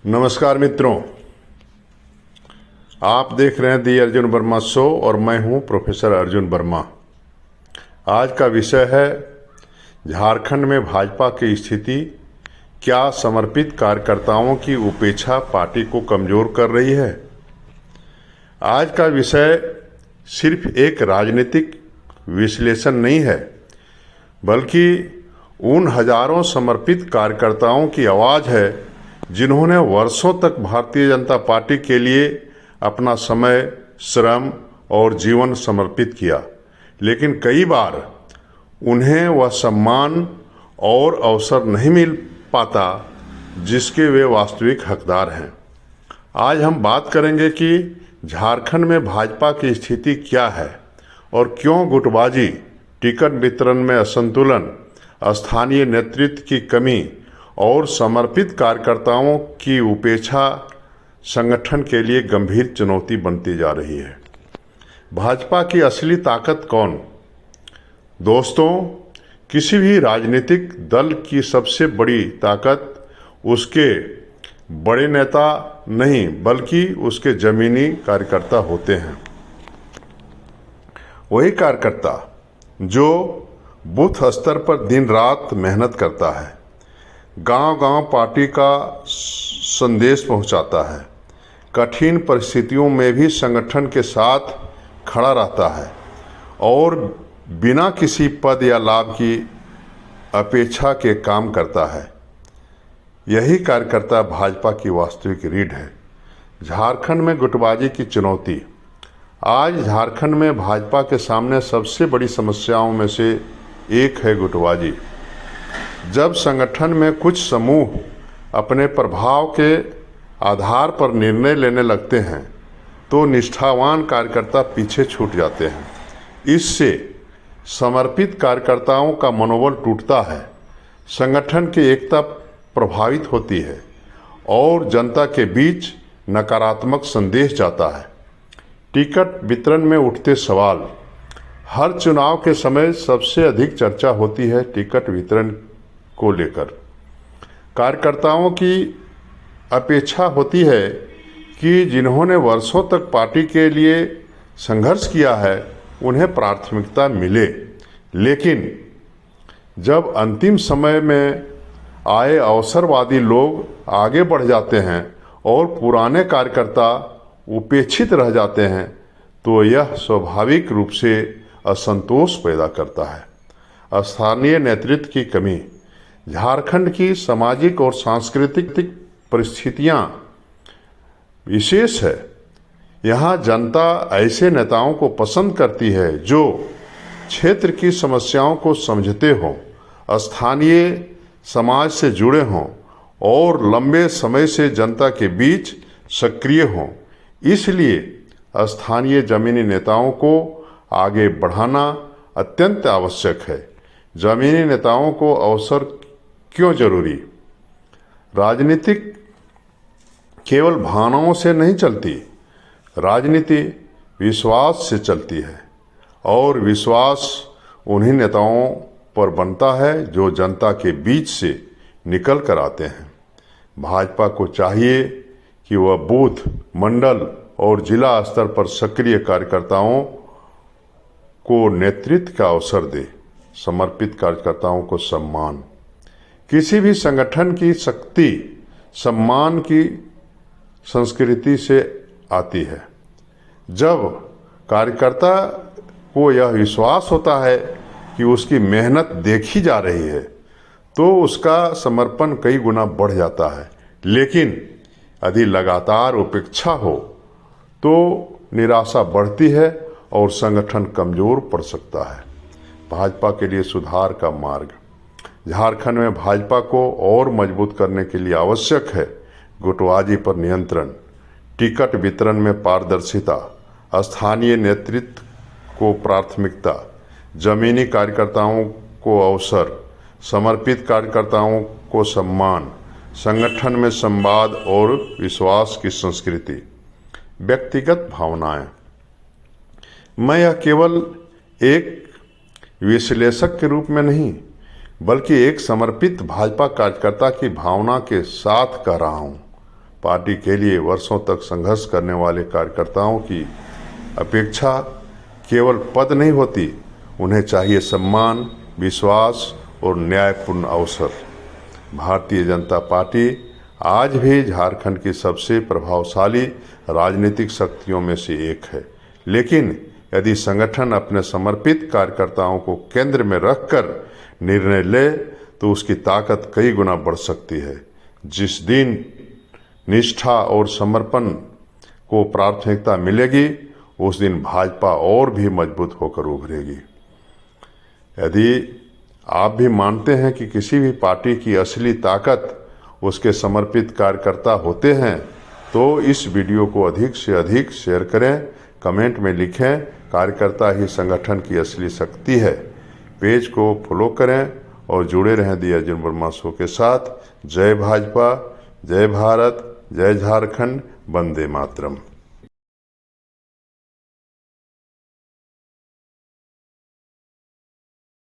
नमस्कार मित्रों, आप देख रहे हैं दी अर्जुन वर्मा शो और मैं हूं प्रोफेसर अर्जुन वर्मा। आज का विषय है झारखंड में भाजपा की स्थिति, क्या समर्पित कार्यकर्ताओं की उपेक्षा पार्टी को कमजोर कर रही है। आज का विषय सिर्फ एक राजनीतिक विश्लेषण नहीं है, बल्कि उन हजारों समर्पित कार्यकर्ताओं की आवाज़ है जिन्होंने वर्षों तक भारतीय जनता पार्टी के लिए अपना समय, श्रम और जीवन समर्पित किया, लेकिन कई बार उन्हें वह सम्मान और अवसर नहीं मिल पाता जिसके वे वास्तविक हकदार हैं। आज हम बात करेंगे कि झारखंड में भाजपा की स्थिति क्या है और क्यों गुटबाजी, टिकट वितरण में असंतुलन, स्थानीय नेतृत्व की कमी और समर्पित कार्यकर्ताओं की उपेक्षा संगठन के लिए गंभीर चुनौती बनती जा रही है। भाजपा की असली ताकत कौन? दोस्तों, किसी भी राजनीतिक दल की सबसे बड़ी ताकत उसके बड़े नेता नहीं, बल्कि उसके जमीनी कार्यकर्ता होते हैं। वही कार्यकर्ता जो बूथ स्तर पर दिन रात मेहनत करता है, गांव-गांव पार्टी का संदेश पहुंचाता है, कठिन परिस्थितियों में भी संगठन के साथ खड़ा रहता है और बिना किसी पद या लाभ की अपेक्षा के काम करता है। यही कार्यकर्ता भाजपा की वास्तविक रीढ़ है। झारखंड में गुटबाजी की चुनौती। आज झारखंड में भाजपा के सामने सबसे बड़ी समस्याओं में से एक है गुटबाजी। जब संगठन में कुछ समूह अपने प्रभाव के आधार पर निर्णय लेने लगते हैं तो निष्ठावान कार्यकर्ता पीछे छूट जाते हैं। इससे समर्पित कार्यकर्ताओं का मनोबल टूटता है, संगठन की एकता प्रभावित होती है और जनता के बीच नकारात्मक संदेश जाता है। टिकट वितरण में उठते सवाल। हर चुनाव के समय सबसे अधिक चर्चा होती है टिकट वितरण को लेकर। कार्यकर्ताओं की अपेक्षा होती है कि जिन्होंने वर्षों तक पार्टी के लिए संघर्ष किया है उन्हें प्राथमिकता मिले, लेकिन जब अंतिम समय में आए अवसरवादी लोग आगे बढ़ जाते हैं और पुराने कार्यकर्ता उपेक्षित रह जाते हैं तो यह स्वाभाविक रूप से असंतोष पैदा करता है। स्थानीय नेतृत्व की कमी। झारखंड की सामाजिक और सांस्कृतिक परिस्थितियां विशेष है। यहाँ जनता ऐसे नेताओं को पसंद करती है जो क्षेत्र की समस्याओं को समझते हों, स्थानीय समाज से जुड़े हों और लंबे समय से जनता के बीच सक्रिय हों। इसलिए स्थानीय जमीनी नेताओं को आगे बढ़ाना अत्यंत आवश्यक है। जमीनी नेताओं को अवसर क्यों जरूरी? राजनीति केवल भावनाओं से नहीं चलती, राजनीति विश्वास से चलती है और विश्वास उन्हीं नेताओं पर बनता है जो जनता के बीच से निकल कर आते हैं। भाजपा को चाहिए कि वह बूथ, मंडल और जिला स्तर पर सक्रिय कार्यकर्ताओं को नेतृत्व का अवसर दे। समर्पित कार्यकर्ताओं को सम्मान। किसी भी संगठन की शक्ति सम्मान की संस्कृति से आती है। जब कार्यकर्ता को यह विश्वास होता है कि उसकी मेहनत देखी जा रही है तो उसका समर्पण कई गुना बढ़ जाता है, लेकिन यदि लगातार उपेक्षा हो तो निराशा बढ़ती है और संगठन कमजोर पड़ सकता है। भाजपा के लिए सुधार का मार्ग। झारखंड में भाजपा को और मजबूत करने के लिए आवश्यक है गुटबाजी पर नियंत्रण, टिकट वितरण में पारदर्शिता, स्थानीय नेतृत्व को प्राथमिकता, जमीनी कार्यकर्ताओं को अवसर, समर्पित कार्यकर्ताओं को सम्मान, संगठन में संवाद और विश्वास की संस्कृति। व्यक्तिगत भावनाएं। मैं यह केवल एक विश्लेषक के रूप में नहीं, बल्कि एक समर्पित भाजपा कार्यकर्ता की भावना के साथ कह रहा हूं। पार्टी के लिए वर्षों तक संघर्ष करने वाले कार्यकर्ताओं की अपेक्षा केवल पद नहीं होती, उन्हें चाहिए सम्मान, विश्वास और न्यायपूर्ण अवसर। भारतीय जनता पार्टी आज भी झारखंड की सबसे प्रभावशाली राजनीतिक शक्तियों में से एक है, लेकिन यदि संगठन अपने समर्पित कार्यकर्ताओं को केंद्र में रखकर निर्णय ले तो उसकी ताकत कई गुना बढ़ सकती है। जिस दिन निष्ठा और समर्पण को प्राथमिकता मिलेगी, उस दिन भाजपा और भी मजबूत होकर उभरेगी। यदि आप भी मानते हैं कि किसी भी पार्टी की असली ताकत उसके समर्पित कार्यकर्ता होते हैं, तो इस वीडियो को अधिक से अधिक शेयर करें, कमेंट में लिखें, कार्यकर्ता ही संगठन की असली शक्ति है। पेज को फॉलो करें और जुड़े रहें दी अर्जुन वर्मा शो के साथ। जय भाजपा, जय भारत, जय झारखंड, वंदे मातरम।